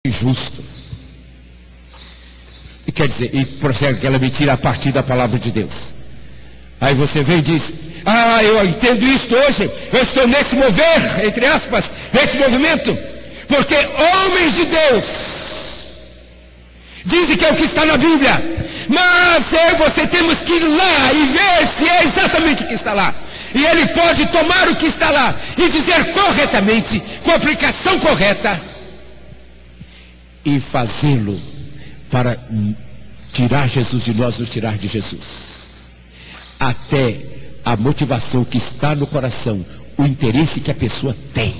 injusto. E quer dizer, e prossegue aquela mentira a partir da palavra de Deus. Aí você vem e diz: eu entendo isto hoje, eu estou nesse mover, entre aspas, nesse movimento, porque homens de Deus dizem que é o que está na Bíblia, mas você temos que ir lá e ver se é exatamente o que está lá. E ele pode tomar o que está lá e dizer corretamente, com a aplicação correta, e fazê-lo para tirar Jesus de nós, nos tirar de Jesus. Até a motivação que está no coração, o interesse que a pessoa tem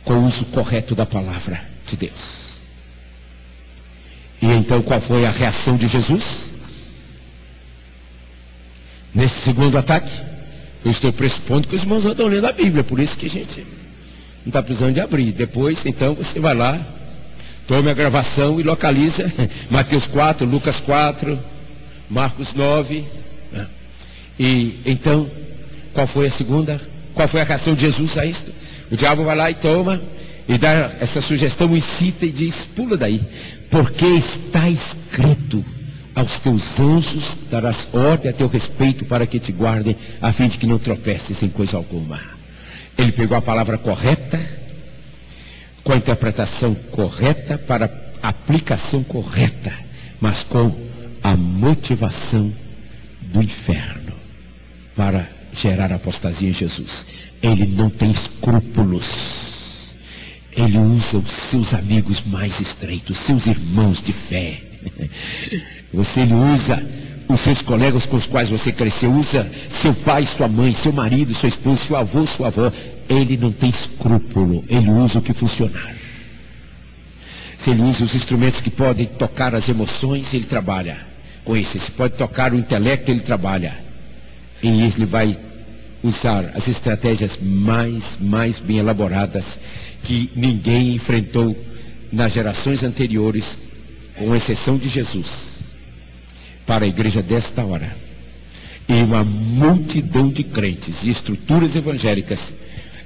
com o uso correto da palavra de Deus. E então qual foi a reação de Jesus? Nesse segundo ataque, eu estou pressupondo que os irmãos andam lendo a Bíblia, por isso que a gente não está precisando de abrir. Depois, então, você vai lá, tome a gravação e localiza Mateus 4, Lucas 4, Marcos 9. E então, qual foi a segunda? Qual foi a reação de Jesus a isto? O diabo vai lá e toma, e dá essa sugestão, incita e diz: pula daí, porque está escrito: aos teus anjos darás ordem a teu respeito para que te guardem, a fim de que não tropeces em coisa alguma. Ele pegou a palavra correta, com a interpretação correta, para a aplicação correta, mas com a motivação do inferno, para gerar apostasia em Jesus. Ele não tem escrúpulos. Ele usa os seus amigos mais estreitos, seus irmãos de fé. Ele usa os seus colegas com os quais você cresceu, usa seu pai, sua mãe, seu marido, sua esposa, seu avô, sua avó. Ele não tem escrúpulo, ele usa o que funcionar. Se ele usa os instrumentos que podem tocar as emoções, ele trabalha com isso. Se pode tocar o intelecto, ele trabalha. E ele vai usar as estratégias mais bem elaboradas que ninguém enfrentou nas gerações anteriores, com exceção de Jesus, para a igreja desta hora. E uma multidão de crentes e estruturas evangélicas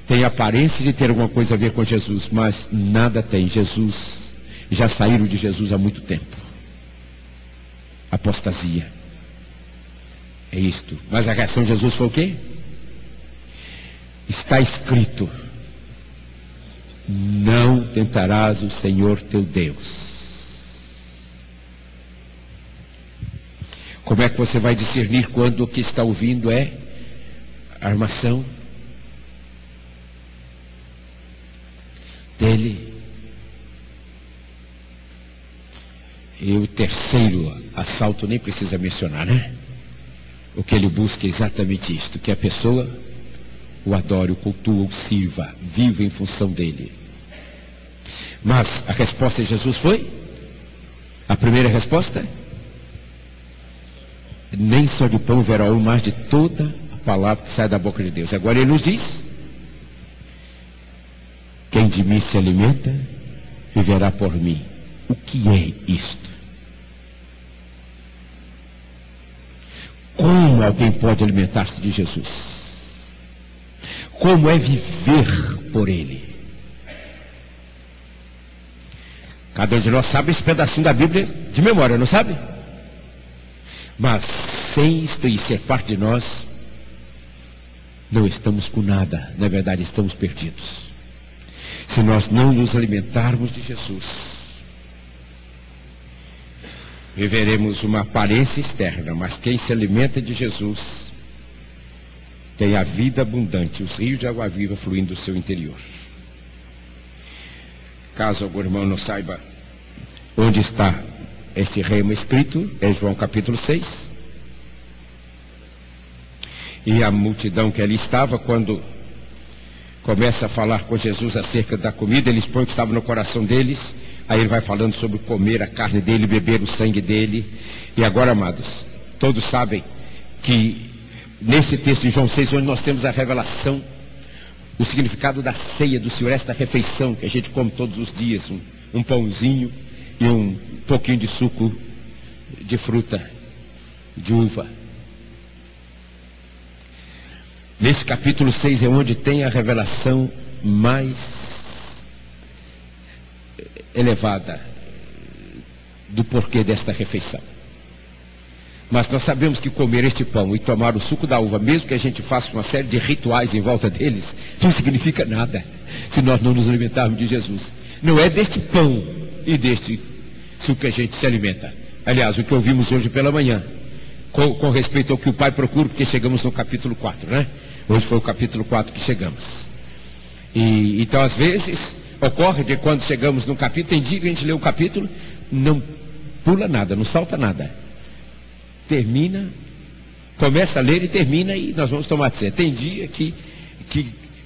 tem aparência de ter alguma coisa a ver com Jesus, mas nada tem. Jesus, já saíram de Jesus há muito tempo. Apostasia. É isto. Mas a reação de Jesus foi o quê? Está escrito: não tentarás o Senhor teu Deus. Como é que você vai discernir quando o que está ouvindo é armação dele? E o terceiro assalto nem precisa mencionar, né? O que ele busca é exatamente isto: que a pessoa o adore, o cultue, o sirva, viva em função dele. Mas a resposta de Jesus foi? A primeira resposta: nem só de pão verá o mas de toda a palavra que sai da boca de Deus. Agora ele nos diz: quem de mim se alimenta, viverá por mim. O que é isto? Como alguém pode alimentar-se de Jesus? Como é viver por ele? Cada um de nós sabe esse pedacinho da Bíblia de memória, não sabe? Mas sem isto e ser parte de nós, não estamos com nada. Na verdade, estamos perdidos. Se nós não nos alimentarmos de Jesus, viveremos uma aparência externa, mas quem se alimenta de Jesus tem a vida abundante, os rios de água viva fluindo do seu interior. Caso algum irmão não saiba onde está esse rema escrito, é João capítulo 6. E a multidão que ali estava, quando começa a falar com Jesus acerca da comida, eles põem o que estava no coração deles. Aí ele vai falando sobre comer a carne dele, beber o sangue dele. E agora, amados, todos sabem que nesse texto de João 6, onde nós temos a revelação, o significado da ceia do Senhor, esta refeição que a gente come todos os dias, um pãozinho e um pouquinho de suco de fruta, de uva. Nesse capítulo 6 é onde tem a revelação mais elevada do porquê desta refeição. Mas nós sabemos que comer este pão e tomar o suco da uva, mesmo que a gente faça uma série de rituais em volta deles, não significa nada se nós não nos alimentarmos de Jesus. Não é deste pão e deste suco que a gente se alimenta. Aliás, o que ouvimos hoje pela manhã, com respeito ao que o Pai procura, porque chegamos no capítulo 4, né? Hoje foi o capítulo 4 que chegamos. E então, às vezes, ocorre de quando chegamos no capítulo, tem dia que a gente lê o capítulo, não pula nada, não salta nada. Termina, começa a ler e termina e nós vamos tomar ceia. Tem dia que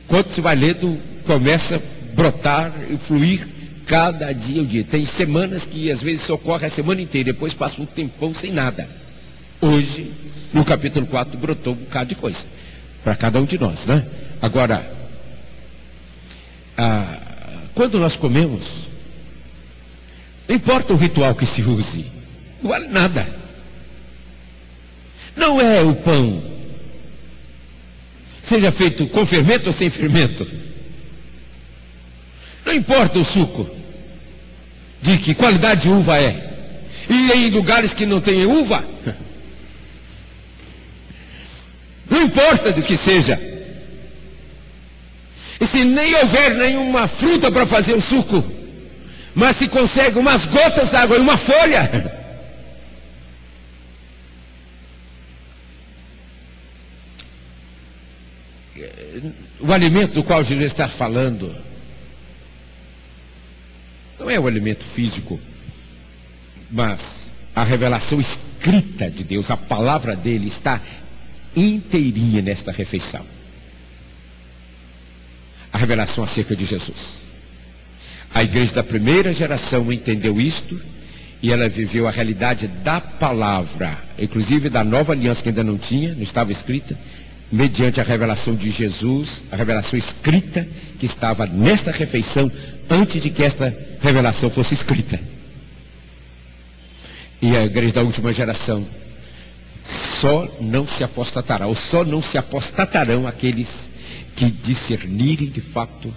quando se vai lendo, começa a brotar e fluir cada dia o dia. Tem semanas que às vezes ocorre a semana inteira, depois passa um tempão sem nada. Hoje, no capítulo 4, brotou um bocado de coisa para cada um de nós, né? Agora, quando nós comemos, não importa o ritual que se use, não vale nada. Não é o pão, seja feito com fermento ou sem fermento. Não importa o suco, de que qualidade de uva é. E em lugares que não tem uva, não importa do que seja. E se nem houver nenhuma fruta para fazer o suco, mas se consegue umas gotas d'água e uma folha, o alimento do qual Jesus está falando não é o alimento físico, mas a revelação escrita de Deus, a palavra dele está inteirinha nesta refeição. A revelação acerca de Jesus. A igreja da primeira geração entendeu isto e ela viveu a realidade da palavra, inclusive da nova aliança que ainda não tinha, não estava escrita, mediante a revelação de Jesus, a revelação escrita que estava nesta refeição antes de que esta revelação fosse escrita. E a igreja da última geração só não se apostatará, ou só não se apostatarão aqueles que discernirem de fato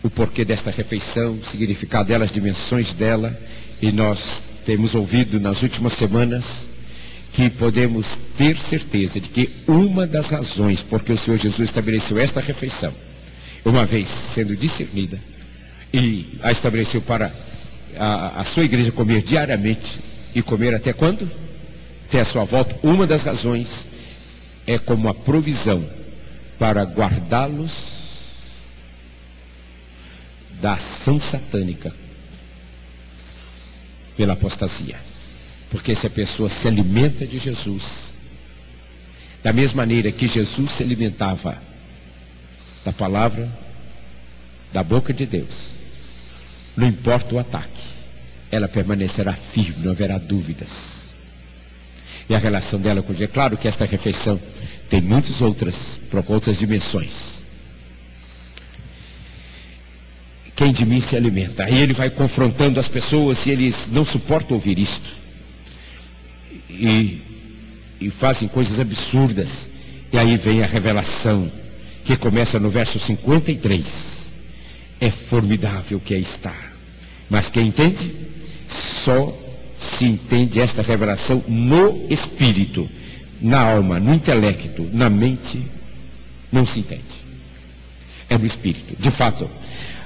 o porquê desta refeição, o significado dela, as dimensões dela. E nós temos ouvido nas últimas semanas que podemos ter certeza de que uma das razões por que o Senhor Jesus estabeleceu esta refeição, uma vez sendo discernida, e a estabeleceu para a sua igreja comer diariamente, e comer até quando? Até a sua volta. Uma das razões é como a provisão para guardá-los da ação satânica pela apostasia. Porque se a pessoa se alimenta de Jesus, da mesma maneira que Jesus se alimentava da palavra, da boca de Deus, não importa o ataque, ela permanecerá firme, não haverá dúvidas. E a relação dela com Jesus, é claro que esta refeição tem muitas outras dimensões. Quem de mim se alimenta? Aí ele vai confrontando as pessoas e eles não suportam ouvir isto. E fazem coisas absurdas. E aí vem a revelação, que começa no verso 53. É formidável o que aí está. Mas quem entende? Só se entende esta revelação no espírito, na alma, no intelecto, na mente, não se entende. É no espírito. De fato,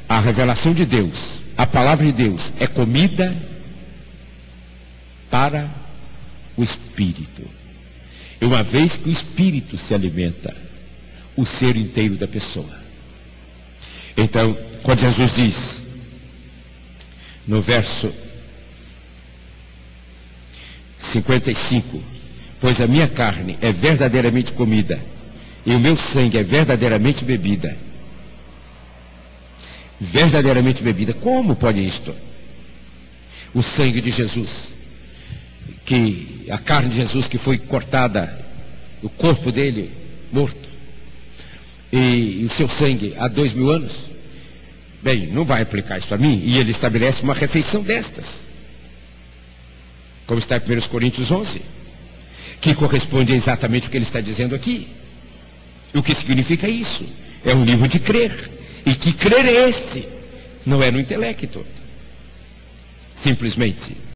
a revelação de Deus, a palavra de Deus, é comida para o espírito. E uma vez que o espírito se alimenta, o ser inteiro da pessoa. Então, quando Jesus diz, no verso 55, pois a minha carne é verdadeiramente comida, e o meu sangue é verdadeiramente bebida. Verdadeiramente bebida. Como pode isto? O sangue de Jesus, a carne de Jesus que foi cortada, o corpo dele morto, e o seu sangue há 2000 anos. Bem, não vai aplicar isso a mim. E ele estabelece uma refeição destas, como está em 1 Coríntios 11, que corresponde exatamente ao que ele está dizendo aqui. E o que significa isso? É um nível de crer. E que crer é este? Não é no intelecto. simplesmente.